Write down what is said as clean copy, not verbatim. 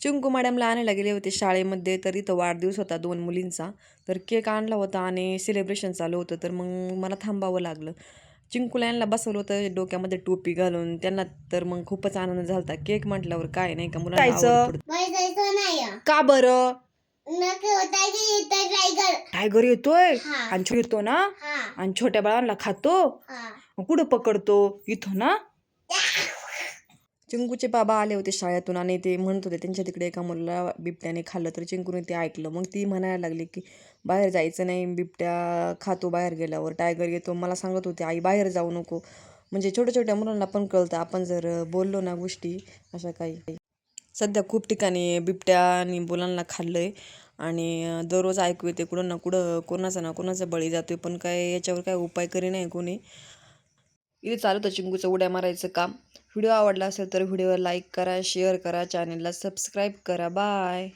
चिंकू मॅडमला आणायला गेले होते शाळेमध्ये, तर इथं वाढदिवस होता 2 मुलींचा. तर केक आणला होता आणि सेलिब्रेशन चालू होतं, तर मग मला थांबावं लागलं. चिंकूला यांना बसवलं होतं डोक्यामध्ये टोपी घालून, त्यांना तर मग खूपच आनंद झाला होता. केक म्हटल्यावर काय नाही का मुलांना आवडतं. का बरं? टायगर येतोय आणि येतो ना, आणि छोट्या बाळांना खातो. कुठं पकडतो? इथं ना. चिंकूचे बाबा आले होते शाळेतून आणि ते म्हणत होते त्यांच्या तिकडे एका मुलाला बिबट्याने खाल्लं, तर चिंकूने ते ऐकलं. मग ती म्हणायला लागली की बाहेर जायचं नाही, बिबट्या खातो बाहेर गेल्यावर, टायगर येतो. मला सांगत होते आई बाहेर जाऊ नको. म्हणजे छोट्या छोट्या मुलांना पण कळतं आपण जर बोललो ना गोष्टी अशा काही. सध्या खूप ठिकाणी बिबट्यानी मुलांना खाल्लंय आणि दररोज ऐकू येते कुठं ना कुठं कोणाचा ना कोणाचा बळी जातोय, पण काय याच्यावर काय उपाय करी नाही कोणी. इथे चालू होतं चिंकूचं उड्या मारायचं काम. व्हिडिओ आवडला असेल तर व्हिडिओवर लाईक करा, शेअर करा, चॅनलला सबस्क्राईब करा. बाय.